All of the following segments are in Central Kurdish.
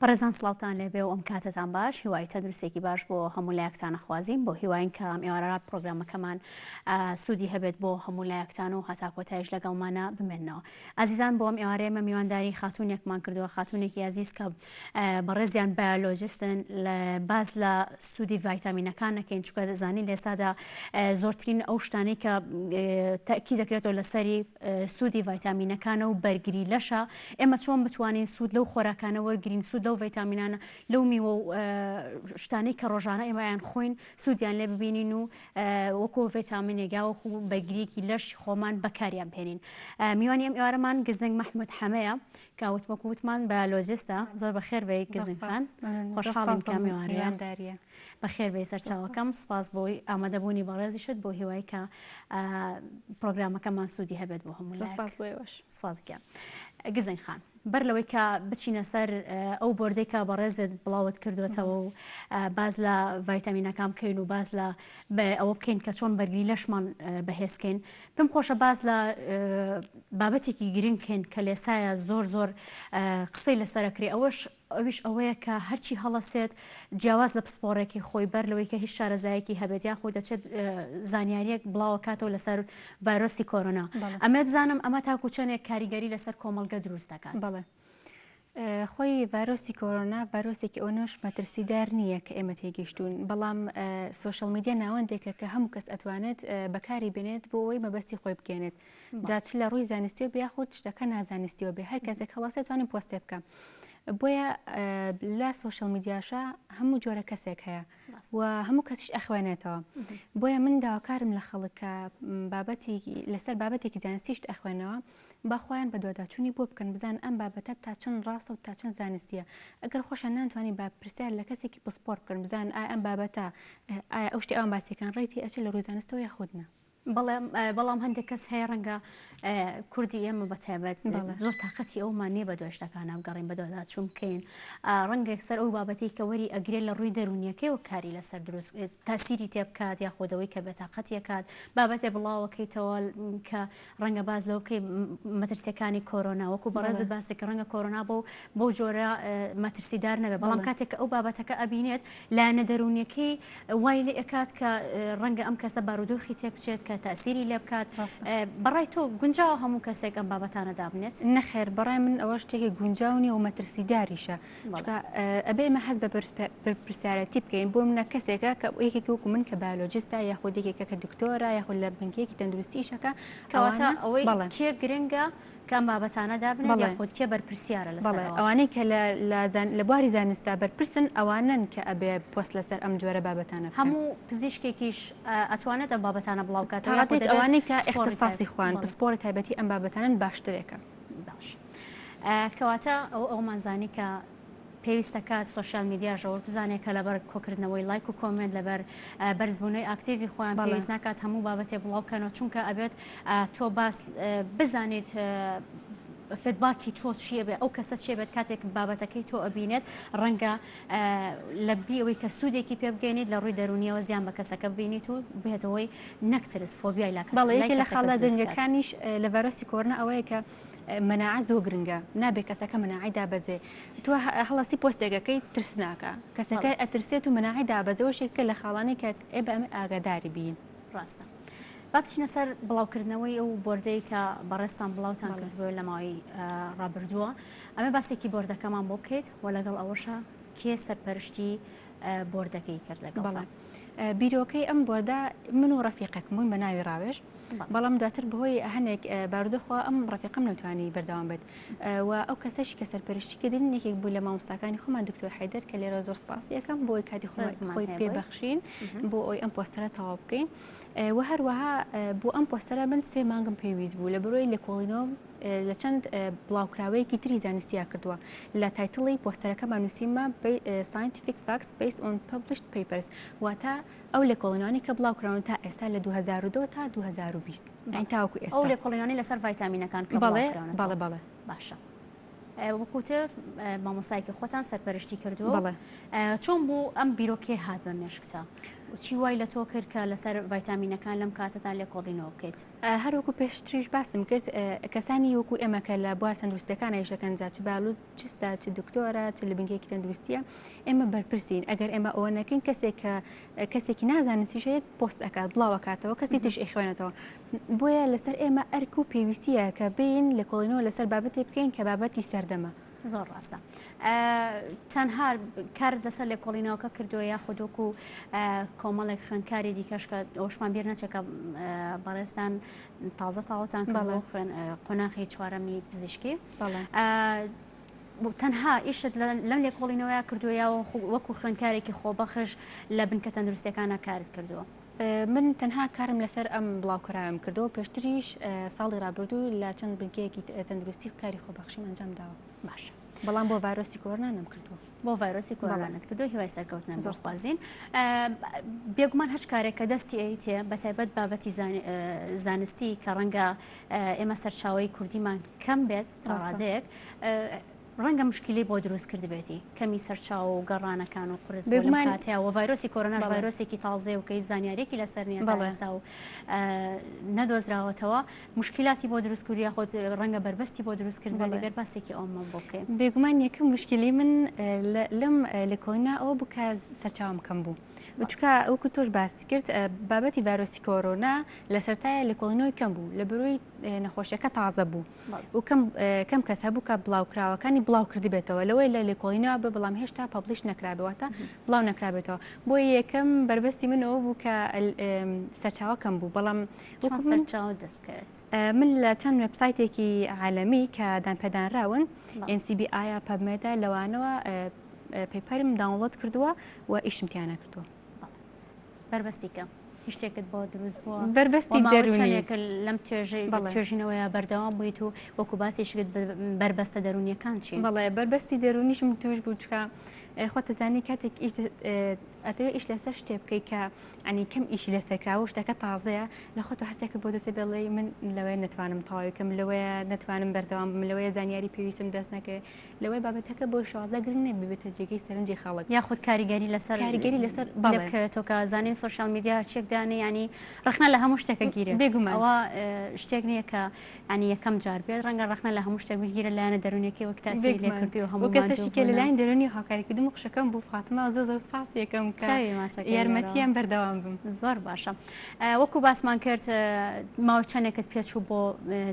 بەڕێزان سڵاوتان لێبێ و ئەم کاتتان باش، هیوای تەندروستێکی باش بۆ هەموو لایەکتان ئەخوازیین، بۆ هیواین کە ئەم ئێوارە پرۆگرامەکەمان سوودی هەبێت بۆ هەموو لایەکتان و هەتا کۆتایش لەگەڵمانە بمێننەوە. ئازیزان بۆ ئەم ئێوارەیە مەمیوانداری خاتونێکمان کردووە، خاتونێکی عزیز کە بەڕێزیان بایۆلجستن باز لە سوودی ڤایتامینەکان نەکەین، چونکە دەزانین لێستادا زۆرترین ئەو شتانەی کە تەئکید دەکرێتەوە لەسەری سوودی ڤایتامینەکانە و بەرگری لەشە، ئێمە چۆن بتوانین سوود لەو خۆراکانە وەرگرین، سوود لەو ڤایتامینانە لەو میوە و شتانەی کە ڕۆژانە ئێمەیان خۆین سوودیان لێ ببینین و وەکو ڤایتامینێک یا وەکو بەرگریەکی لەش خۆمان بەکاریان بهێنین. میوانی ئەم ئێوارەمان گزنگ مەحمود حەمەیە کە وتمان بایۆلجستە. زۆر بەخێر بێ گزنگ خان، خۆشحاڵین کە میوانەیە بەخێر بێ سەرچاوەکەم. سپاس بۆی ئامادەبوونی بەڕێزیشت بۆ هیوای کە پرۆگرامەکەمان سوودی هەبێت بۆ هەموو لایەک. سپاس بۆیەوەش. سپاسگیان. گزنگ خان، بەر لەوەی کە بچینە سەر ئەو بۆردەی کە بەڕێزت بڵاوت کردوێتەوە و باز لە ڤایتامینەکان بکەین و باز لە ئەوە بکەین کە چۆن بەرگری لەشمان بەهێزکەین، پێم خۆشە باز لە بابەتێکی گرنگکەین کە لێسایە زۆر زۆر قسەی لەسەرەکرێ، ئەویش ئەوەیە کە هەرچی هەڵەسێت جیاواز لە پسپۆڕێکی خۆی بەر لەوەی کە هیچ شارەزایەکی هەبێت یا خۆی دەچێت زانیاریەک بڵاوە کاتەوە لەسەر ڤایرۆسی کۆرۆنا. ئەمە بزانم ئەمە تاکو چەندێک کاریگەری لەسەر کۆمەڵگە دروست دەکات. بەڵێ، خۆی ڤایرۆسی کۆرۆنا ڤایرۆسێکی ئەوەش مەترسیدار نییە کە ئێمە تێگەیشتوون، بەڵام سۆشەڵ میدیا ناوەندێکە کە هەموو کەس ئەتوانێت بەکاری بێنێت بۆ ئەوەی مەبەستی خۆی بگەێنێت، جاچ لە ڕووی زانستیەوە بە یاخود شتەکە نازانستیەوە بێ، هەر کەسێک هەڵەسێت توانێت پۆستێ بکە. بۆیە لە سۆشەڵ میدیاشە هەموو جۆرە کەسێک هەیە و هەموو کەسیش ئەخوێنێتەوە. بۆیە من داواکارم لە خەڵکە لەسەر بابەتێکی زانستیشت ئەخوێنەوە باخوایان بە دوواداچوونی بۆ بکەن، بزان ئەم بابەتە تا چەند ڕاستە و تا چەند زانستیە. ئەگەر خۆشان ناتوانانی با پرسیار لە کەسێکی پسپۆر بکەن، بزان ئایا ئەم بابەتە ئایا ئەو شتی ئەوان باسیەکان ڕێتی ئەچێت لە ڕووی زانستەوە یا خودنا. بەڵام هەندێک کەس هەیە ڕەنگە کوردی ئێمە بەتایبەت زۆر تااقەتی ئەومان نییە بە دۆشتەکانە بگەڕین بە دۆداچوون بکەین، ڕەنگێک سەر ئەو بابەتی کە وەری ئەگرێت لە ڕووی دەرونیەکەی و کاری لەسەر دروست تاسیری تێ بکات یا خۆدەوەی کە بێتاقەتیە کات بابەتێ بڵاوەکەیتەوە کە ڕەنگە باز لەو بکەی مەترسیەکانی کۆرۆنا، وەکو بەڕێزت باسی کە ڕەنگە کۆرۆنا بۆ جۆرە مەترسیدار نەبێت، بەڵام کاتێک کە ئەو بابەتەکە ئەبینێت لایەنە دەرونیەکەی وای لێ ئەکات کە ڕەنگە ئەم کەسە بارودۆخی تێ بچێت کە تاسیری لێ بکات. بەڕای تۆ گونجاوە هەموو کەسێک ئەم بابەتانە دابنێت؟ نەخێر، بەڕای من ئەوە شتێکی گونجاونی و مەترسیداریشە، ئەبێ ئمە هەست بە پرسیارەتی بکەین. بۆ منە کەسێکە کە یەکێکی وەکو من کە بایۆلۆجیستە یاخود یەکێکە کە دکتۆرە یاخود لە بنکێکی تەندروستیشەکە، کەواتە ئەوەی کێ گرنگە کام بابەتانە دابنێت یاخود کێ بەرپرسیارە لەسەرەوە؟ ئەوانەی کە لە بواری زانستا بەرپرسن ئەوانن کە ئەبێ پۆست لەسەر ئەم جۆرە بابەتانە. هەموو پزیشکێکیش ئەتوانێت ئەم بابەتانە بڵاوکات، ئەوانەی کە اختصاصی خوان پسپۆرە تایبەتی ئەم بابەتانن باشترێکە. باش، کەواتە ئەومانزانی کە پێویستە کات سوۆشیال میدیا ژەوە بزانێت کە لەبەر کۆکردنەوەی لایک و کۆمنت لەبەر بەرزبوونەوەی ئاکتیڤی خۆیان پێویست ناکات هەموو بابەتێ بڵاوکەنەوە، چونکە ئەبێت تۆ باس بزانیت فیدباکی تۆ چیە بێ، ئەو کەسە چێ بێت کاتێک بابەتەکەی تۆ ئەبینێت ڕەنگە لە بیەوەی کە سوودێکی پێ بگەێنیت لە ڕووی دەرونیەوە زیان بە کەسەکە ببینیت و بێتەوەی نەکترس فۆبیای لا کەس. بەڵێ لە خاڵە گرنگەکانیش لە ڤایرۆسی کۆرۆنا ئەوەیە کە مەناعە زۆر گرنگە، نابێت کەسەکە مەناعی دابەزێ. تۆ هەڵەسی پۆستێکەکەی ترسناکە، کەسەکە ئەترسێت و مەناعی دابەزەوە شێککە لە خاڵانەی کە ئێ بە ئەمە ئاگاداری بین. ڕاستە. با بچینە سەر بڵاوکردنەوەی ئەو بۆردەی کە بەڕێستان بڵاوتان کردبووە لە ماوەی ڕابردووە، ئەمە باسێکی بۆردەکەمان بۆ بکەیت و لەگەڵ ئەوەشە کێ سەرپەرشتی بۆردەکەی کرد لەگەڵ بیرۆکەی ئەم بۆردە من و ڕەفیقێکم بووین بە ناوی ڕاوێژ، بەڵام دواتر بەهۆی هەنێک بارودۆخوا ئەم ڕەفیقم نەتوانی بەردەوام بێت و ئەو کەسەشی کە سەرپەرشتیکردن یەکێک بوو لە مامۆستاکانی خۆمان دکتۆر حەیدەر کە لێرە زۆر سپاسی یەکەم بۆی کاتی خۆی پێبەخشین بۆ ئەوی ئەم پۆستەرە تەواو بکەین. و هەروەها بۆ ئەم پۆستەرە من 3 مانگم پێویست بوو لە بەرۆی لێکۆڵینەوە لە چەند بڵاوکراوەیەکی تری زانستیا کردووە. لە تایتڵی پۆستەرەکەمان نووسیمە Scientific Facts Based on Published Papers، واتە ئەو لێکۆڵینەوەی کە بڵاوکراون تا ئێستا لە 2002 تا 2020 تاوەکو ئێستا. ئەو لێکۆڵینەوەی لەسەر ڤایتامینەکان کە بەڵێ باشە. وەکوتر مامۆسایەکی خۆتان سەرپەرشتی کردووە، چۆن بوو ئەم بیرۆکێ هات بە مێشکتە؟ چی وای لە تۆ کرد کە لەسەر ڤایتامینەکان لەم کاتەدا لێکۆڵینەوە بکەیت؟ هەروەکو پێشتریش باسم کرد کەسانی وەکو ئێمە کە لە بوار تەندروستەکان ئێشەکەن چ باڵوجستە چ دکتۆرە چ لە بنکێکی تەندروستیە ئێمە بەرپرسین ئەگەر ئێمە ئەوە نەکەین کەسێکی نازانن چیشەیەت پۆست ئەکات بڵاوەکاتەوە کەسی تش ئەیخوێنێتەوە بۆیە لەسەر ئێمە ئەرک و پێویستیە کە بین لێکۆڵینەوە لەسەر بابەتێ بکەین کە بابەتی سەردەمە. زۆر ڕاستە. تەنها کارت لەسەر لێکۆڵینەوەکە کردووە یاخود وەکو کۆمەڵێک خوێندکاری دیکەش کە ئەوشمان بیر نەچێکە بەڕێستان تازە تاوەتان کردەوە قۆناغی چوارەمی پزیشکی تەنها ئیشت لەم لێکۆڵینەوەیە کردووە یا وەکو خوێندکارێکی خۆبەخش لە بنکە تەندروستیەکانە کارت کردووە؟ من تەنها کارم لەسەر ئەم بڵاوکراوم کردەوە پێشتریش ساڵی ڕابردوو لە چەند بنکەیەکی تەندروستی و کاری خۆبەخشیم ئەنجام داوە. باش. بەڵام بۆ ڤایرۆسی کۆرۆنا نەم کردووە. بۆ ڤایرۆسی کۆرۆنات کردو هیوای سەرکەوتنە زۆر خوازین. بێگومان هەچ کارێکە دەستی ئەیتێ بەتایبەت بابەتی زانستی کە ڕەنگە ئێمە سەرچاوەی کوردیمان کەم بێت تا ڕادەیەک ڕەنگە مشکلی بۆ دروست کرد بێتی کەمی سەرچاو و گەڕانەکان و قرس کاتیاوە ڤایرۆسی کۆرۆناش ڤایرۆسێکی تازێ و کەی زانیارێکی لەسەر نیە تا و نەدۆزراوەتەوە مشکلاتی بۆ دروست کردی یاخۆ ڕەنگە بربەستی بۆ دروست کرد بە لەگەر باسێکی ئەومە بۆ بکەین. بێگومان یەکەم مشکلی من لەم لێکۆڵینە ئەوە بوو کە سەرچاوم کەم بوو. چکە ئەوکو تۆش باسی کرد بابەتی ڤایرۆسی کۆرۆنا لە سەرتایە لێکۆڵینەوەی کەم بوو لە بەروی نەخۆشیەکە تازە بوو و کەم کەس هەبوو کە بڵاوکراوەکانی بڵاو کردی بێتەوە لەوەی لە لێکۆڵینەوە بە بەڵام هێشتا پەبلیش نەکرابێتە بڵاو نەکرابێتەوە بۆ یەکەم بربەستی منەوە بوو کە سەرچاوە کەم بوو بەڵام سەرچاوە دەست بکەوێت. من لە چەند وێبسایتێکی عالەمی کە دانپێدانراون NCBI پەبمێدە لەوانەوە پێپەرم داونلۆد کردووە و ئیشم تیانە کردووە. بربەستیکە شتێکت بۆ دروست بووە بربەستی دەرونیەکە لەم توێژینەوەیە بەردەوام بوویت و وەکو باسیشت بربەستە دەرونیەکان چی؟ بەڵێ بربەستی دەرونیشم توش بوو چکە خۆتەزانی کاتێک ئەتەوە ئیش لەسەر شتێ بکەیت کە ئەنی کەم ئیشی لەسەرکراوە شتەکە تازەیە لە خۆتە هەستێکە بۆ دەسێ بڵێ من لەوەی نتوانم تەواویکەم لەوەیە نتوانم بەردەوام بم لەوەیە زانیاری پێویستم دەست نەکەێ لەوەی بابەتەکە بۆ شازە گرنگ نێ ببێتە جێگەی سەرنجی خەڵک یاخود کاریگەری لەسەر بکەوێتەوە کە زانین سۆشیال میدیا چێکدانێ ینی ڕخنە لە هەموو شتێکە گیرێت ئەوە شتێک نییە کە ینی یەکەم جار بێت ڕەنگە ڕخنە لە هەموو شتێک بگیرە لایەنە دەرونیەکەی وەک تاسی لێ کردی و هەموو کەسێکی لە لایەن دەرونی هاوکاریکردن قشەکەم بوو فاتمە زۆر سپاس یەکەم یارمەتیان بەردەوام بم. زۆر باشە. وەکو باسمان کرد ماوەی چەندێکت پێچوو بۆ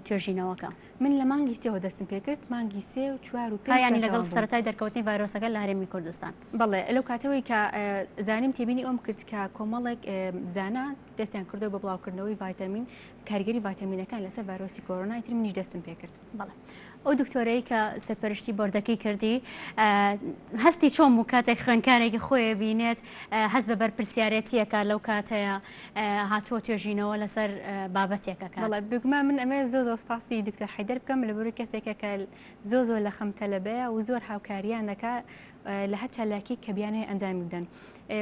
توێژینەوەکە؟ من لە مانگی سێەوە دەستم پێ کرد مانگی سێ و 4 و 5 ینی لەگەڵ سەرەتای دەرکەوتنی ڤایرۆسەکە لە هەرێمی کوردستان. بەڵێ لەو کاتەوەی کە زانیم تێبینی ئەوم کرد کە کۆمەڵێک زانا دەستیان کردەوە بە بڵاوکردنەوەی ڤایتامین کاریگەری ڤایتامینەکان لەسەر ڤایرۆسی کۆرۆنای تر منیش دەستم پێ کرد. بەڵێ ئەو دکتۆرەی کە سەرپەرشتی بۆردەکەی کردی هەستی چۆن بوو کاتێک خوێندکارێکی خۆی بینێت هەست بە بەرپرسیارەتیەکە لەو کاتەیە هاتووە توێژینەوە لەسەر بابەتێکە کات؟ بگومان من ئەمێ زۆر سپاسی دکتۆر حەیدەر بکەم لە بەروی کەسێکە کە زۆر لە خەمتەلەبەیە و زۆر هاوکاریان دەکا لە هەر چالاکی کە بیانەوەی ئەنجامی بدەن.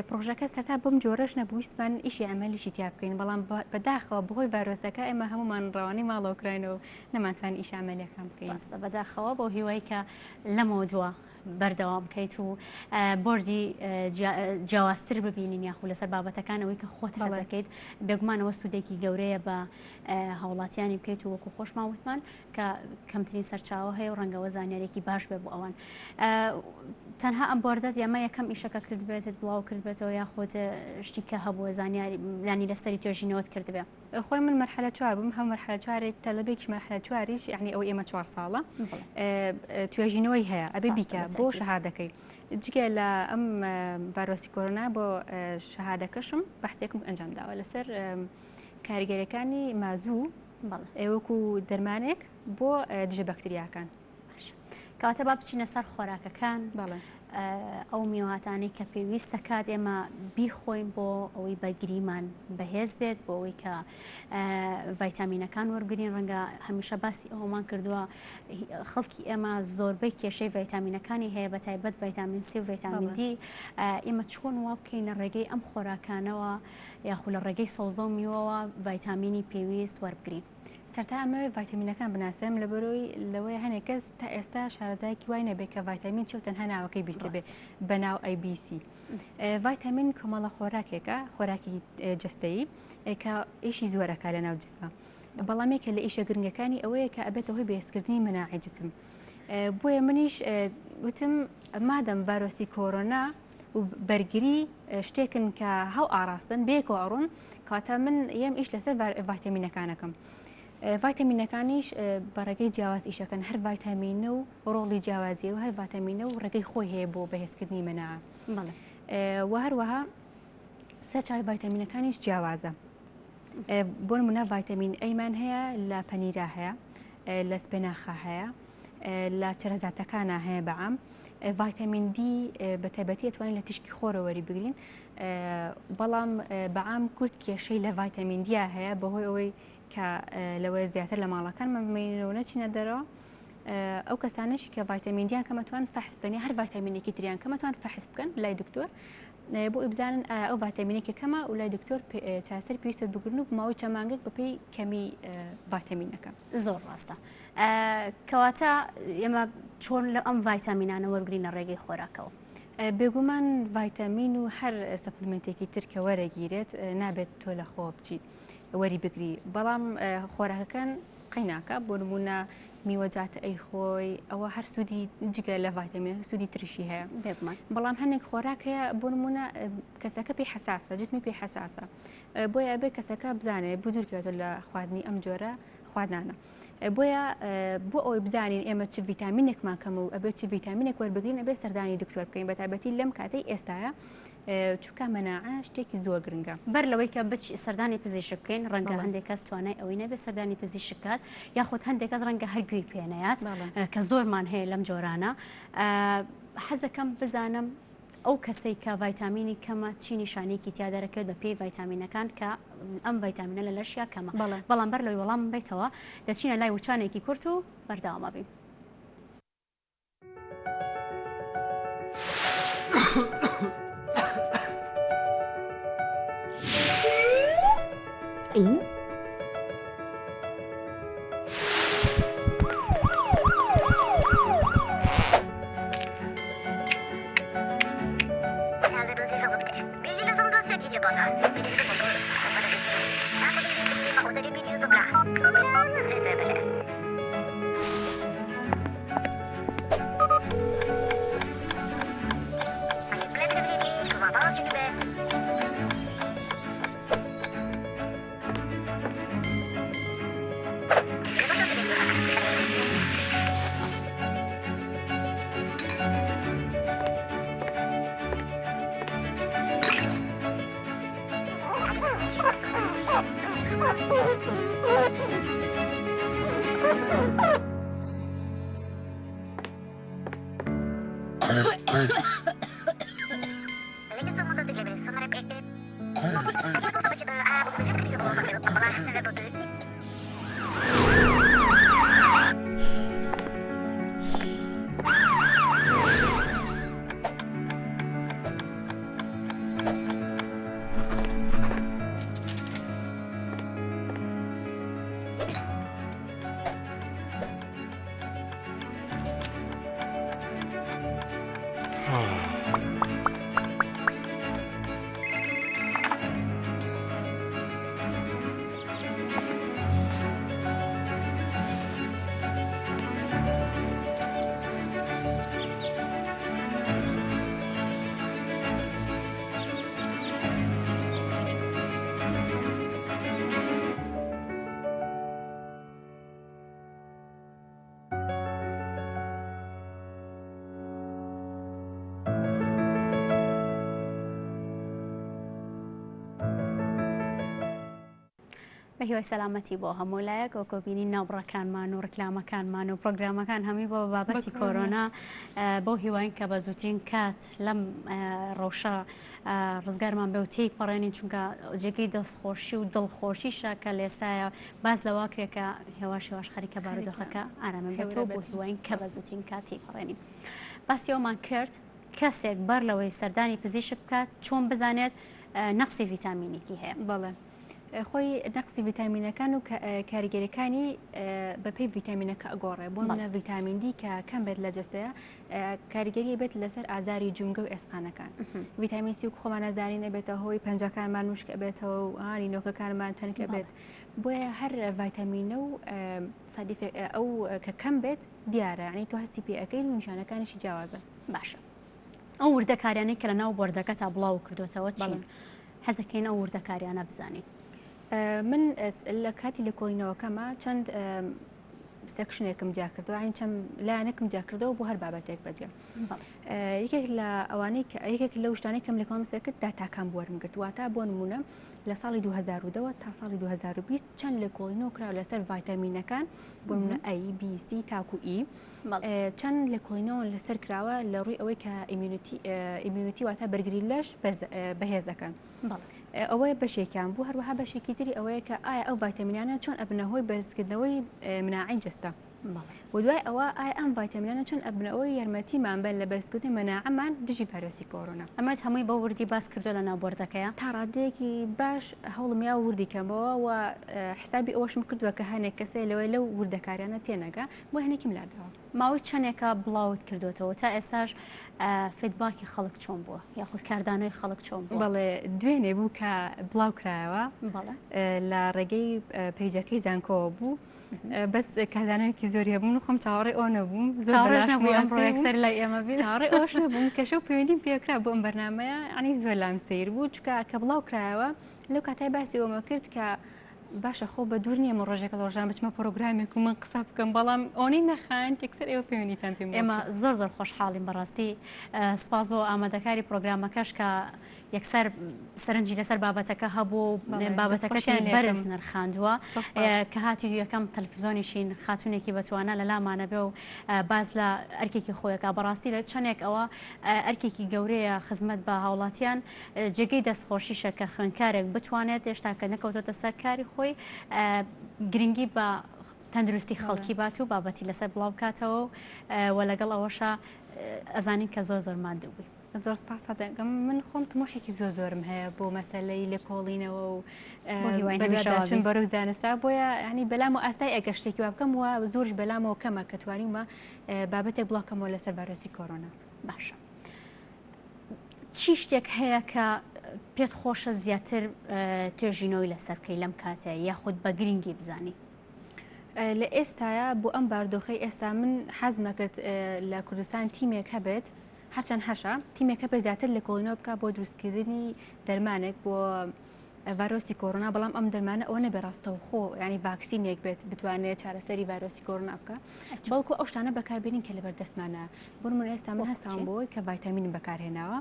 پرۆژەکە سەرتا بۆم جۆرەش نەبوویستمان ئیشی ئەمەلیشی تیا بکەین بەڵام بەداخەوە بەهۆی ڤایرۆسەکە ئێمە هەمومان ڕەوانی ماڵەوەکراینەوە نەمانتوان ئیش ئەمەلیەکان بکەین. بەداخەوە بۆ هیوای کە لەمەوە دووە بەردەوام بکەیت و بۆردی جیاوازتر ببینین یاخود لەسەر بابەتەکانەوەی کە خۆت حەزەکەیت بێگومانەوە سوودێکی گەورەیە بە هاوڵاتیانی بکەیت و وەکو خۆشمان وتمان کە کەمترین سەرچاوە هەیە و ڕەنگەوە زانیارێکی باش بێ بۆ ئەوان. تەنها ئەم بۆردەت ئەمە یەکەم ئیشەکە کرد بێتت بڵاو کرد بێتەوە یاخود شتی کە هەبووە زانیاری لانی لەسەری توێژینەوەت کرد بێ؟ خۆی من مەرحلە 4 بووم هەم مەرحلە 4 تەلەبێکی مەرحلە 4 یعنی ئەو ئێمە 4 ساڵە توێژینەوەی هەیە ئەبێ بیکە بۆ شەهادەکەی جگە لە ئەم ڤایرۆسی کۆرۆنا بۆ شەهادەکەشم بەحسێکم ئەنجام داوە لەسەر کاریگەریەکانی مازوو وەکو دەرمانێک بۆ دژە بەکتریاکان. کەواتە با بچینە سەر خۆراکەکان ئەو میوهاتانەی کە پێویستە کات ئێمە بیخۆین بۆ ئەوەی بەگریمان بەهێز بێت بۆ ئەوەی کە ڤایتامینەکان وەرگرین ڕەنگە هەمیشە باسی ئەومان کردووە خەڵکی ئێمە زۆربەی کێشەی ڤایتامینەکانی هەیە بە تایبەت ڤایتامین C و ڤایتامین D ئێمە چۆن وا بکەین لە ڕێگەی ئەم خۆراکانەوە یاخود لە ڕێگەی سەوزە و میوەوە ڤایتامینی پێویست وەربگرین؟ سەرتا ئەمەوێ ڤایتامینەکان بناسم لە بەرۆی لەوەی هەنێک کەس تا ئێستا شارەزایەکی وای نەبێت کە ڤایتامین چ و تەنها ناوەکەی بیستە بێت بە ناو ABC. ڤایتامین کۆمەڵە خۆراکێکە، خۆراکی جستەیی کە ئیشی زۆرەکە لە ناو جسمە. بەڵامێکە لە ئیشە گرنگەکانی ئەوەیە کە ئەبێتە هۆی بەهێزکردنی مەناعی جسم. بۆیە منیش وتم مادەم ڤایرۆسی کۆرۆنا و بەرگری شتێکن کە هەو ئاراستن بێکەوە ئەڕۆن کاتە من یەم ئیش لەسەر ڤایتامینەکانەکەم. ڤایتامینەکانیش بەڕێگەی جیاواز ئیشەکەن، هەر ڤایتامینە و ڕۆڵی جیاوازیە و هەر ڤایتامینە و ڕێگەی خۆی هەیە بۆ بەهێزکردنی مەناعە. و هەروەها سەرچاوی ڤایتامینەکانیش جیاوازە. بۆ نمونە ڤایتامین ئەیمان هەیە لە پەنیرا هەیە، لە سپێناخە هەیە، لە چرەزاتەکانە هەیە بەعام. ڤایتامین دی بە تایبەتی ئەتوانین لە تیشکی خۆرەوەری بگرین، بەڵام بەعام کورت کێشەی لە ڤایتامین دیە هەیە بەهۆی ئەوەی کە لەوەی زیاتر لە ماڵەکان مەمێنەوە نەچینە دەرەوە. ئەو کەسانشی کە ڤایتامین دییان کەمەتوان فەحس بکەن، هەر ڤایتامینێکی تریان کەمەتوان فەحس بکەن لای دکتۆر بۆ ئیبزانن ئەو ڤایتامینێکی کەمە و لای دکتۆر چاسەر پێویستە بگرن و ماوەی چەمانگەک بەپێی کەمی ڤایتامینەکە. زۆر ڕاستە. کەواتە ئێمە چۆن لە ئەم ڤایتامینانە وەرگرینە ڕێگەی خۆراکەوە؟ بێگومان ڤایتامین و هەر سەپلمنتێکی تر کە وەرەگیرێت نابێت تۆ لە خۆ بچیت وەری بگری، بەڵام خۆراکەکان قەیناکە بۆ نمونە میوەجاتە ئەی خۆی ئەوە هەر سوودی جگە لە ڤایتامین سوودی تریشی هەیە بێگومان، بەڵام هەنێک خۆراک هەیە بۆ نمونە کەسەکە پێی حساسە، جسمی پێی حساسە، بۆیە ئەبێ کەسەکە بزانێت بودورکێتەوە لە خواردنی ئەم جۆرە خواردانە. بۆیە بۆ ئەوەی بزانین ئێمە چ ڤیتامینێکمان کەمە و ئەبێت چ ڤیتامینێک وەربگرین ئەبێ سەردانی دکتۆر بکەین بە تایبەتی لەم کاتەی ئێستاە چونکە مەناعە شتێکی زۆر گرنگە. بەر لەوەی کە سەردانی پزیشک بکەین ڕەنگە هەندێک کەس توانای ئەوەی نەبێت سەردانی پزیشک بکات، یاخود هەندێک کەس ڕەنگە هەرگووی پێنەیات کە زۆرمان هەیە لەم جۆرانە. حەزەکەم بزانم ئەو کەسەی کە ڤایتامینی کەمە چی نیشانێکی تیا دەرەکەوێت بە پێی ڤایتامینەکان کە ئەم ڤایتامینە لە لەشیا کەمە. بەڵام بەر لەوەی وەڵام بیتەوە دەچینە لای وچانێکی کورت و بەردەوامە بین. بە هیوای سەلامەتی بۆ هەموو لایەک و کۆبینی ناوبڕەکانمان و ڕکلامەکانمان و پرۆگرامەکان هەمی بۆ بابەتی کۆرۆنا بۆ هیواین کە بە زووترین کات لەم ڕەوشە ڕزگارمان بێ و تێی پەڕێنین، چونکە جێگەی دەستخۆشی و دڵخۆشیشە کە لە ئێستاە باز لەوا کرێکە هێواش خەریکە بارودۆخەکە ئارامە بێتەوە بۆ هیواین کە بە زووترین کات تێی پەڕێنین. باسی ئەومان کرد کەسێک بەر لەوەی سەردانی پزیشک بکات چۆن بزانێت نەقسی ڤیتامینێکی هەیە. بەڵێ خۆی نەقسی ڤیتامینەکان و کاریگەریەکانی بەپێی ڤیتامینەکە ئەگۆڕێ بۆ منە ڤیتامین دی کە کەم بێت لە جەستەیە کاریگەری بێت لەسەر ئازاری جومگە و ئێسقانەکان ڤیتامین سی و خۆمان نەزانین ئەبێتە هۆی پەنجەکانمان نوشکە بێتەوە و هانی نۆکەکانمان تەنکە بێت بۆیە هەر ڤیتامینە و ئەو کە کەم بێت دیارە ینی تۆ هەستی پێ ئەەکەین و نیشانەکانیشی جیاوازە باشە ئەو وردەکاریانەی کە لە ناو بۆردەکە تا بڵاو کردوتەوە چین حەزەکەین ئەو وردەکاریانە بزانین من لە کاتی لە کۆینەوەکەمە چەند سێکشنێکم جیا کردەوە عین چەند لایەنێکم جیا کردەوە بۆ هەر بابەتێک بەجێ یەکێک لە ئەوانەی یەکێک لە شتانەی کەم لە کۆم سەکرد داتاکان بوەرم گرت واتە بۆ نمونە لە ساڵی 2010 تا ساڵی 2020 چەند لە کۆینەوە کراوە لەسەر ڤیتامینەکان بۆ نمونە A B C تاکو E چەند لە کۆینەوە لەسەر کراوە لە ڕووی ئەوەی کە ئیمیونیتی واتە بەرگری لەش بەهێزەکان ئەوەیە بەشێکیان بوو هەروەها بەشێکی تری ئەوەیە کە ئایا ئەو ڤیتامینانە چۆن ئەبنەهۆی بەرزکردنەوەی مناعی جەستە و دوای ئەوە ئایا ئەم ڤیتامینانە چۆن ئەبنەوەی یارمەتیمان بن لە بەرزکردنی مەناعەمان دژی ڤایرۆسی کۆرۆنا ئەمەت هەمووی بە وردی باس کردو لە ناوبۆردەکەیە تا ڕادەیەکی باش هەوڵم یا وردی کەمەوە و حسابی ئەوەشم کردووە کە هەنێک کەسێ لەوەی لەو وردەکاریانە تێنەگا بۆ هەنێکیم لادەوە ماوەی چەندێکە بڵاوت کردوێتەوە تا ئێستاش فیدباکی خەڵک چۆن بووە یاخود کاردانەوەی خەڵک چۆن بووە بەڵێ دوێنێ بوو کە بڵاو کرایەوە لە ڕێگەی پەیجەکەی زانکۆوە بوو بەس کاردانەوەیکی زۆری هەبوون و خۆم چاوەڕێ ئەو نەبووم زۆر لای ئێمە چاوەڕێ ئەوش نەبووم کەشە و پەیوەندیم پێکرا بۆ ئەم بەرنامەیە عنی زۆر لام سیر بوو چکە کە بڵاو کرایەوە لەو کاتای باسی ئەومە کرد کە باشە خۆ بە دوور نییە ڕۆژێکە ڕۆژان بچمە پرۆگرامێک و من قسە بکەم بەڵام ئەوەی نەخان تێکسەر ئێوە پەیوەندیتان پێم ئێمە زۆر خۆشحاڵین بەڕاستی سپاس بۆ ئامادەکاری پرۆگرامەکەش کە یەکسەر سەرنجی لەسەر بابەتەکە هەبوو بابەتەکەتیان بەرز نرخاندووە کە هاتی یەکەم تەلەڤیزۆنیشین خاتونێکی بەتوانە لە لامانە بێ و باز لە ئەرکێکی خۆیەکە بەڕاستی لە چەندێک ئەوە ئەرکێکی گەورەیە خزمەت بە هاوڵاتیان جێگەی دەستخۆشیشە کە خوێندکارێک بتوانێت هێشتا کە نەکەوتۆتە سەر کاری خۆی گرنگی بە تەندروستی خەڵکی بات و بابەتی لەسەر بڵاو بکاتەوە و لەگەڵ ئەوەشە ئەزانین کە زۆر مادوو بووی زۆر سپاس دەکەم من خۆم تمۆحێکی زۆرم هەیە بۆ مەسەلەی لێکۆڵینەوە و بەداشن بەرەو زانستا بۆیە ینی بەلام و ئاستای ئەگەر شتێکی وا بکەم وە زۆرش بەلامەوە کەمە کە توانیمە بابەتێک بڵاوکەمەوە لەسەر ڤایرۆسی کۆرۆنا باشە چی شتێک هەیە کە پێت خۆشە زیاتر توێژینەوەی لەسەر بکەی لەم کاتەیە یاخود بە گرنگی بزانی لە ئێستاە بۆ ئەم باردۆخەی ئێستا من حەزمە کرد لە کوردستان تیمێک هەبێت هەرچەند هەشە تیمێکە بە زیاتر لە کۆڵینەوە بکە بۆ دروستکردنی دەرمانێک بۆ ڤایرۆسی کۆرۆنا بەڵام ئەم دەرمانە ئەوە نەبێ ڕاستەوخۆ ینی ڤاکسینێک بێت بتوانێت چارەسەری ڤایرۆسی کۆرۆنا بکە بەڵکو ئەو شتانە بەکاربێنین کە لەبەر دەستمانە بۆ من ئێستا من هەستان بۆی کە ڤایتامین بەکارهێناوە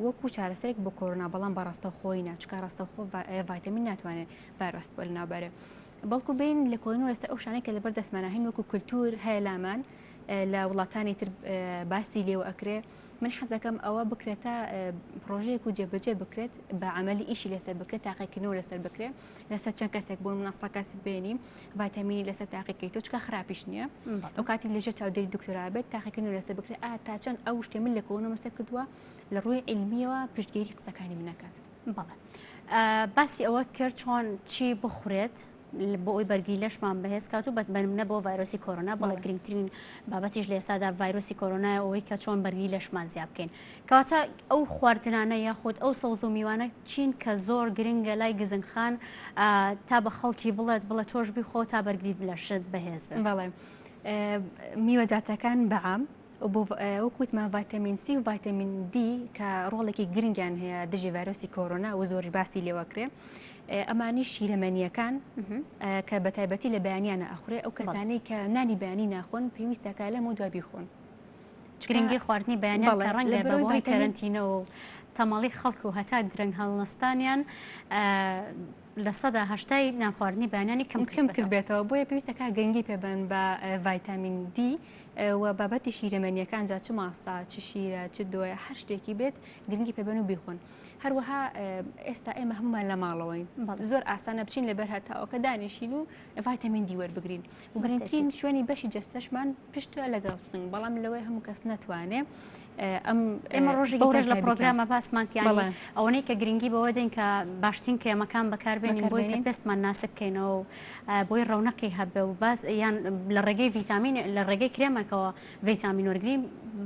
وەکو چارەسەرێک بۆ کۆرۆنا بەڵام بە ڕاستەوخۆی ناچکە ڕاستەوخۆ ڤایتامین ناتوانێت ڤایرۆس بۆ لەناوبەرێ بەڵکو بین لە کۆڵینەوە لەسەر ئەو شانەی کە لەبەر دەستمانە هەین وەکو کولتور هەیە لامان لە وڵاتانی تر باسی لێوە ئەکرێ من حەزەکەم ئەوە بکرێتە پرۆژەیەک و جێبەجێ بکرێت بە عملی ئیشی لەسەر بکرێت تاقیکردنەوە لەسەر بکرێت لەسەر چەند کەسێک بۆ من 100 کەس بێنیم ڤایتامینی لەسەر تاقیکەیتەوە چکە خراپیش نییە ئەو کاتی لەژێر چاودێری دکتۆرا بێت تاقیکردنەوە لەسەر بکرێت تا چەند ئەو شتێ من لە کۆڵینەوە مەسەر کردووە لە ڕووی علمیەوە پشتگیری قسەکانی من نەکات بەڵێ باسی ئەوەت کرد چۆن چی بخورێت بۆ ئەوی بەرگری لەشمان بەهێز کات و بەنمونە بۆ ڤایرۆسی کۆرۆنا بەڵێ گرنگترین بابەتیش لە ئێستادا ڤایرۆسی کۆرۆنایە ئەوەی کە چۆن بەرگری لەشمان زیاد بکەین کەواتە ئەو خواردنانە یاخود ئەو سەوز و میوانە چین کە زۆر گرنگە لای گزنگخان تا بە خەڵکی بڵێ تۆش بیخۆ تا بەرگری لەشت بەهێز بێت بەڵێ میوەجاتەکان بەعام وەکوتمان ڤایتامین سی و ڤایتامین دی کە ڕۆڵێکی گرنگیان هەیە دژی ڤایرۆسی کۆرۆنا و زۆر باسی لێوەکرێ ئەمانی شیرەمەنیەکان کە بە تایبەتی لە بەیانیانە ئەخورێ ئەو کەسانەی کە نانی بەیانی ناخۆن پێویستەکە لەمە دوای بیخۆن گرنگی خواردنی بەیانیان کە ڕەنگە بەهۆی کەرەنتینەوە و تەماڵی خەڵک و هەتا درەنگ هەڵنەستانیان لە 80% نان خواردنی بەیانیانی کەم کردبێتەوە بۆیە پێویستەکە گەنگی پێبن بە ڤایتامین دی و بابەتی شیرەمەنیەکان جا چ ماستا چ شیرە چ دۆیە هەر شتێکی بێت گرنگی پێبەن و بیخۆن. هەروەها ئێستا ئێمە هەمومان لە ماڵەوەین زۆر ئاسانە بچین لەبەر هەتاوەکە دانیشین و ڤایتامین دی وەربگرین و گرنگترین شوێنی بەشی جەستەشمان پشتە لەگەڵ سنگ بەڵام لەوەی هەموو کەس نەتوانێت ئێمە ڕۆژێکی ترش لە پرۆگرامە باسمان کیانی ئەوەی کە گرنگی بەوە دێن کە باشترین کێمەکان بەکاربێنین بۆی کە پێستمان ناسک بکەینەوە بۆی ڕەونەقی هەبێ و باز یان لە ڕێگەی ڤیتامین لە ڕێگەی کرێمەکەەوە ڤیتامین وەرگرین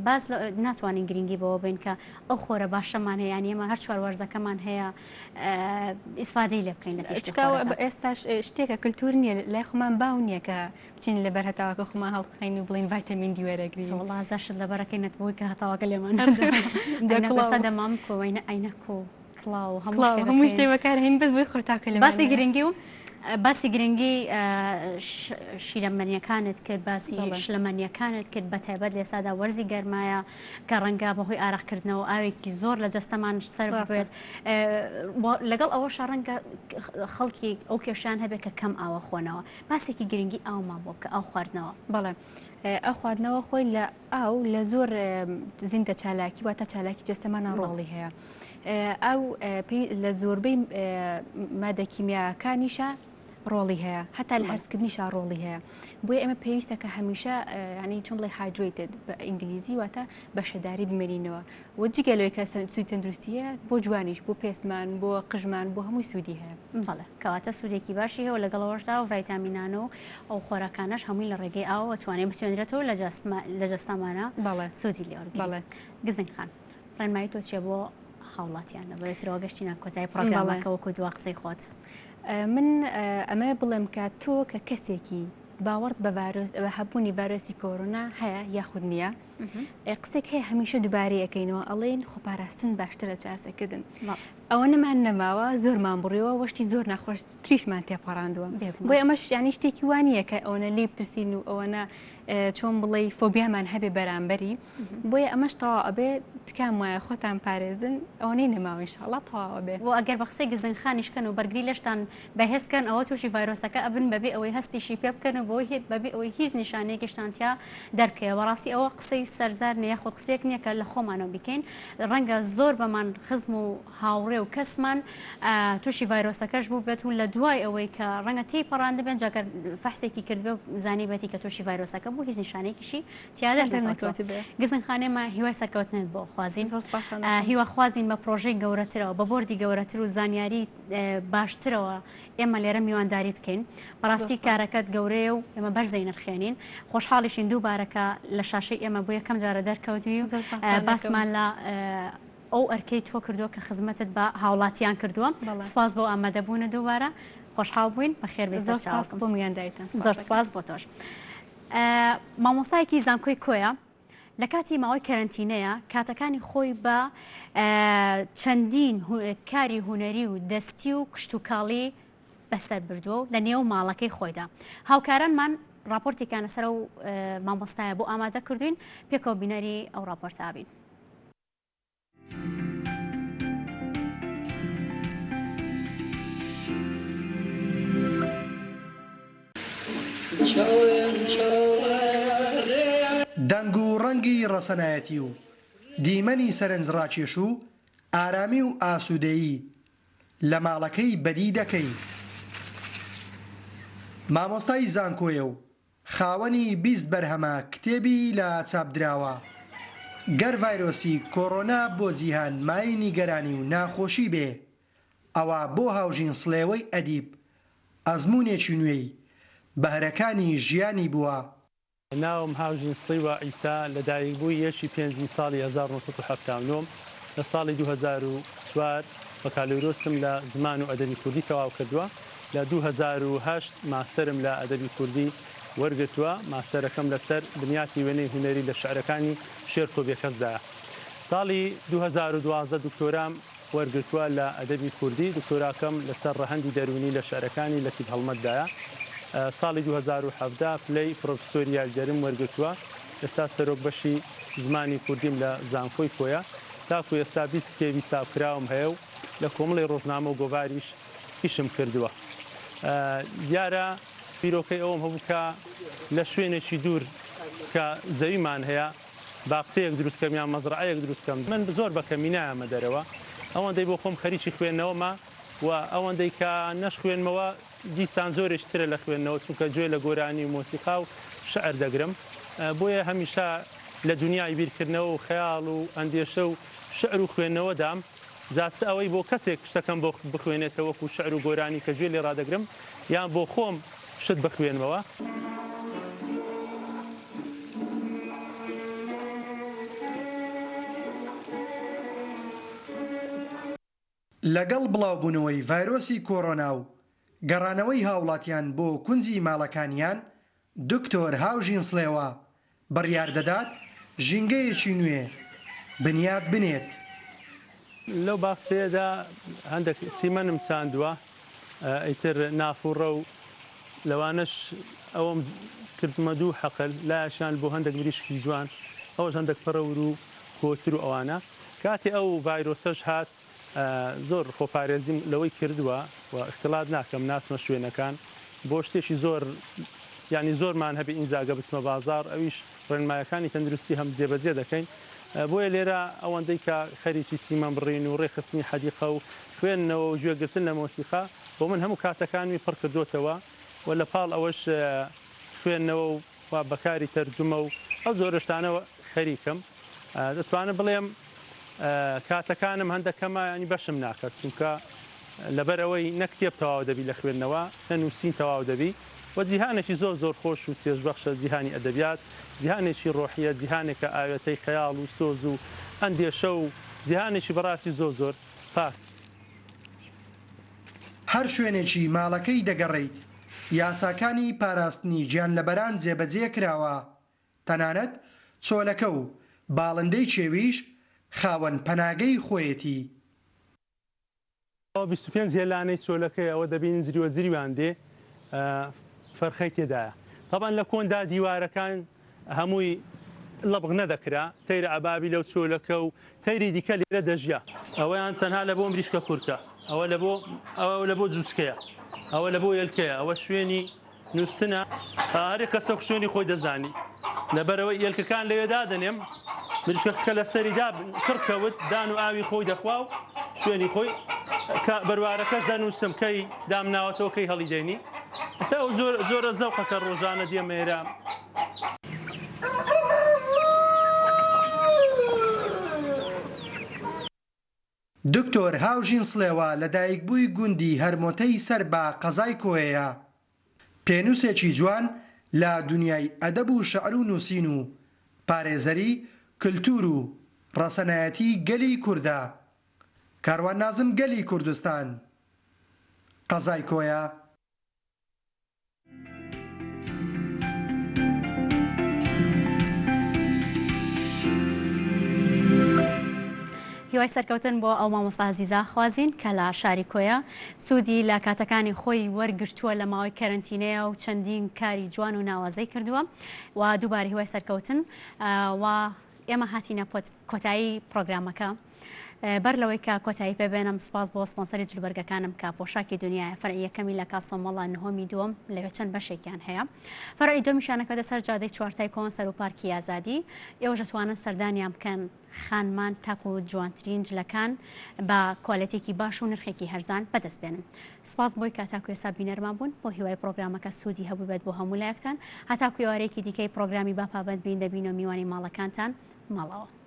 باز ناتوانین گرنگی بەوە بین کە ئەو خۆرە باشەمان هەیە یان ئێمە هەر چوار وەرزەکەمان هەیە ئیسفادەی لێ بکەین لە ئێستا شتێکە کللتور نییە لای خۆمان باو نییە کە بچین لەبەر هەتاوەکە خۆمان هەڵبخەین و بڵین ڤایتامین دی وەرەگرین وڵڵا زاشت لەبەرەکەی نەتبووی کە هەتاوەکە لێمان دەمام کۆینە ئەینەکۆ کڵاو هەموو شتێ بەکارهێن بەس بۆی خۆتاکە لە باسی گرنگی و باسی گرنگی شیرەمەنیەکانت کرد باسی شلەمەنیەکانت کرد بە تایبەت لە ئێستادا وەرزی گەرمایە کە ڕەنگە بەهۆی ئاراقکردنەوە ئاوێکی زۆر لە جەستەمان سەر بێت لەگەڵ ئەوەشە ڕەنگە خەڵکی ئەو کێشیان هەبێت کە کەم ئاوە خۆنەوە باسێکی گرنگی ئاومان بۆ بکە ئاو خواردنەوە بەڵێ ئەو خواردنەوە خۆی لە ئاو لە زۆر زیندە چالاکی واتە چالاکی جەستەمانە ڕۆڵی هەیە ئەو لە زۆربەی مادە کیمیاکانیشە ڕۆڵی هەیە هەتا لە هەرسکردنیشا ڕۆڵی هەیە بۆیە ئێمە پێویستە کە هەمیشە ینی چۆن بڵێ هایدرێتد بە ئینگلیزی واتە بەشەداری بمێنینەوە و جگەلەوەی کە سوودی تەندروستیە بۆ جوانیش بۆ پێسمان بۆ قژمان بۆ هەمووی سوودی هەیە بەڵێ کەواتە سوودێکی باشی هەیە و لەگەڵەوەشدا و ڤایتامینانە و ئەو خۆراکانەش هەمووی لە ڕێگەی ئاوە توانێت بچێنرێتەوە لە جەستەمانە سوودی لێوەرگێ گزنگ خان ڕێنمایی تۆ چیە بۆ هاوڵاتیان لەبێتەوە گەشتینە کۆتای پرۆگرامەکەوەکو دوا قسەی خۆت من ئەمە بڵێم کە تۆ کە کەسێکی باوەڕ بە هەبوونی ڤایرۆسی کۆرۆنا هەیە یاخود نییە قسێک هەیە هەمیشە دووبارەی ئەەکەینەوە ئەڵێن خۆپاراستن باشترە چاسەکردن ئەوە نەمان نەماوە زۆرمان بڕیەوە وەشتی زۆر ناخۆش تریشمان تێپەڕاندووە بۆ ئەمەش ینی شتێکی وانییە کە ئەوەنە لێ بترسین و ئەوەنە چۆن بڵێ فۆبیامان هەبێ بەرامبەری بۆیە ئەمەش تەواو ئەبێ تکام وایە خۆتان پارێزن ئەوەی نەماوە ئینشاءڵڵا تەواو بێ بۆ ئەگەر بە قسەی گزنگخانیشکەن و بەرگری لەشتان بەهێزکەن ئەوە تووشی ڤایرۆسەکە ئەبن بەبێ ئەوەی هەستیشی پێ بکەن و بۆی هێت بەبێ ئەوەی هیچ نیشانەیەکیشتانتیا دەرکەوە بەڕاستی ئەوە قسەی سەرزار نیە خۆ قسێک نییە کە لە خۆمانەوە بکەین ڕەنگە زۆر بەمان خزم و هاوڕێ و کەسمان تووشی ڤایرۆسەکەش بوو بێت و لە دوای ئەوەی کە ڕەنگە تێی پەڕاندە بێن جاگەر فەحسێکی کردبێ و زانی بێتی کە تووشی ڤایرۆسەکە بوو هیچ نیشانێکیشی گزنگخانێمە هیوای سەرکەوتنێت بۆ خوازین هیوا خوازین بە پرۆژەی گەورەترەوە بە بۆردی گەورەتر و زانیاری باشترەوە ئێمە لێرە میوانداری بکەین بەڕاستی کارەکەت گەورەیە و ئێمە بەرزەی نرخێنین خۆشحاڵیشین دووبارەکە لە شاشەی ئێمە بۆ یەکەم جارە دەرکەوتوی و باسمان لە ئەو ئەرکەی تۆ کردووە کە خزمەتت بە هاوڵاتیان کردووە سپاس بۆ ئامادەبوونە دووبارە خۆشحاڵ بووین بەخێر بێ بۆ میوانداریتان زۆر سپاس بۆ تۆش مامۆستایەکی زانکۆی کۆیە لە کاتی ماوەی کەرەنتینەیە کاتەکانی خۆی بە چەندین کاری هوەری و دەستی و کشتتوکاڵی بەسەر بردووە و لە نێو ماڵەکەی خۆیدا هاوکارانمان راپۆرتێکانە سەر و مامۆستایە بۆ ئامادە کردوین پێکەوە بینەری ئەو راپۆرتابین. دەنگ و ڕەنگی ڕەسەنایەتی و دیمەنی سەرنجڕاکێش و ئارامی و ئاسوودەیی لە ماڵەکەی بەدی دەکەی. مامۆستای زانکۆیە و خاوەنی 20 بەرهەمە کتێبی لە چاپدراوە گەر ڤایرۆسی کۆڕۆنا بۆ جیهان مای نیگەرانی و ناخۆشی بێ ئەوە بۆ هاوژین سڵێوەی ئەدیب ئەزمونێکی نوێی بەهرەکانی ژیانی بووە. ناوم هاوژین سڵێوە ئیسا لە دایکبووی یەکی پێنجی ساڵی 1970 لە ساڵی 2004 بەکالۆرۆسم لە زمان و ئەدەبی کوردی تەواو کردووە لە 2008 ماستەرم لە ئەدەبی کوردی وەرگرتووە ماستەرەکەم لەسەر بنیاتی وێنەی هونەری لە شعرەکانی شێر کۆبیەکەسدایە. ساڵی 2012 دکتۆرام وەرگرتووە لە ئەدەبی کوردی دکتۆراکەم لەسەر ڕەهەندی دەرونی لە شعرەکانی لە کتیب هەڵمەتدایە. ساڵی 2017 پلەی پرۆفسۆری یاریدەرم وەرگرتووە ئێستا سەرۆک بەشی زمانی کوردیم لە زانکۆی کۆیە تاکو ئێستا 20 کتێبی چاپکراوم هەیە و لە کۆمەڵی ڕۆژنامە و گۆڤاریش پیشم کردووە. دیارە بیرۆکەی ئەوم هەبوو کە لە شوێنێکی دوور کە زەویمان هەیە باقچەیەک دروستکەم یان مەزرعەیەک دروستکەم من زۆر بە کەمی نایەمە دەرەوە ئەوەندەی بۆ خۆم خەریکی خوێندنەوەمە و ئەوەندەی کە نەش خوێنمەوە دیسان زۆرێشترە لە خوێندنەوە چونکە گوێ لە گۆرانی و مۆسیقا و شعر دەگرم بۆیە هەمیشە لە دنیای بیرکردنەوە و خەیاڵ و ئەندێشە و شعر و خوێندنەوەدام زاتچ ئەوەی بۆ کەسێک شتەکەم بۆ بخوێنێتەوە وەکو شعر و گۆرانی کە گوێ لێ ڕادەگرم یان بۆ خۆم شت بخوێنمەوە. لەگەڵ بڵاوبوونەوەی ڤایرۆسی کۆڕۆنا و گەڕانەوەی هاوڵاتیان بۆ کونجی ماڵەکانیان دکتۆر هاوژین سڵێوە بڕیار دەدات ژینگەیەکی نوێ بنیاد بنێت. لەو باخچەیەدا هەندێک چیمەنم چاندووە ئیتر نافوڕە و لەوانش ئەوەم کردمە دوو حەقل لایەشان بۆ هەندێک مریشکی جوان ئەوەش هەندێک پەڕەور و کۆتر و ئەوانە کاتی ئەو ڤایرۆسەش هات زۆر خۆپارێزیم لەوەی کردووە و اختلاات ناکەم ناسمە شوێنەکان بۆ شتێکی زۆر ینی زۆرمان هەبی ئینجاگە بچمە بازار ئەویش ڕێنمایەکانی تەندروستی هەم جێبەجێ دەکەین بۆیە لێرە ئەوەندەی کە خەریکی چیمان بڕین و ڕێخستنی حەدیقە و خوێندنەوە و گوێگرتن لە مۆسیقا بۆ من هەموو کاتەکانی پڕ کردوتەوە و لە پاڵ ئەوەش خوێندنەوە و بەکاری تەرجمە و ئەو زۆرشتانەوە خەریکم دەتوانم بڵێم کاتەکانم هەندەکەمە ینی بەشم ناکات چونکە لەبەر ئەوەی نەکتێب تەواو دەبی لە خوێندنەوە نەنووسین تەواو دەبی و جیهانێکی زۆر زۆر خۆش و چێژبەخشە جیهانی ئەدەبیات جیهانێکی ڕۆحیە جیهانێکە ئاوێتەی خەیاڵ و سۆز و ئەندێشە و جیهانێکی بەڕاستی زۆر زۆر پاک. هەر شوێنێکی ماڵەکەی دەگەڕێیت یاساکانی پاراستنی گیانلەبەران جێبەجێ کراوە تەنانەت چۆلەکە و باڵندەی چێویش خاوەن پەناگەی خۆیەتی. 25 هێلانەی چۆلەکەی ئەوە دەبین جریوە جریوان دێ فەرخەی تێدایە طبعاً لە کۆندا دیوارەکان هەمووی لەبغ نەدەکرا تەیرە ئەبابی لەو چۆلەکە و تەیری دیکە لێرە دەژیا ئەوەیان تەنها لە بۆ مریشکە کوورکە ئەوە لە بۆ جووسکەیە ئەوە لە بۆ یلکەیە ئەوە شوێنی نووسنە هەرێ کەسە شوێنی خۆی دەزانی لەبەرەوەی یلکەکان لەوێدا دەنێم مریشکەکە لە سەریدا کڕکەوت دان و ئاوی خۆی دەخوا و شوێنی خۆی بەروارەکە دەنووسم کەی دامناوەتەوە کەی هەڵی دێنی تا زۆرە زەوقەکە ڕۆژانە دێمێرە. دکتۆر هاوژین سڵێوە لە دایکبووی گوندی هەرمۆتەی سەر بە قەزای کۆیەیە پێنووسێکی جوان لە دنیای ئەدەب و شەعر و نووسین و پارێزەری کللتور و ڕەسەنایەتی گەلی کووردە کاروان نازم گەلی کوردستان قەزای کۆیە. هیوای سەرکەوتن بۆ ئەو مامۆستا عەزیزە خوازین کە لە شاری کۆیە سوودی لە کاتەکانی خۆی وەرگرتووە لە ماوەی کەرنتینەیە و چەندین کاری جوان و ناوازەی کردووە و دووبارە هیوای سەرکەوتن و ئێمە هاتینە کۆتایی پرۆگرامەکە بەر لەوەی کە کۆتایی پێبێنم سپاس بۆ سپۆنسەری جلبەرگەکانم کە پۆشاکی دنیای فەرعی یەکەمی لە کاسۆمەڵە نهۆمی دووەم لەوێ چەند بەشێکیان هەیە فەرعی دومیشانەکە دەسەر جادەی چوارتای کۆن سەر و پارکی ئازادی ئێوە دەتوانن سەردانیان بکەن خانمان تاک و جوانترین جلەکان بە کۆالەتێکی باش و نرخێکی هەرزان بەدەستبێنن. سپاس بۆی کاتاکو ێستا بینەرمان بوون بۆ هیوای پرۆگرامەکە سوودی هەبوو بێت بۆ هەموو لایەکتان هەتاکو ئێوارەیەکی دیکەی پرۆگرامی باپابەند بین دەبین و میوانی ماڵەکانتان ماڵەوە.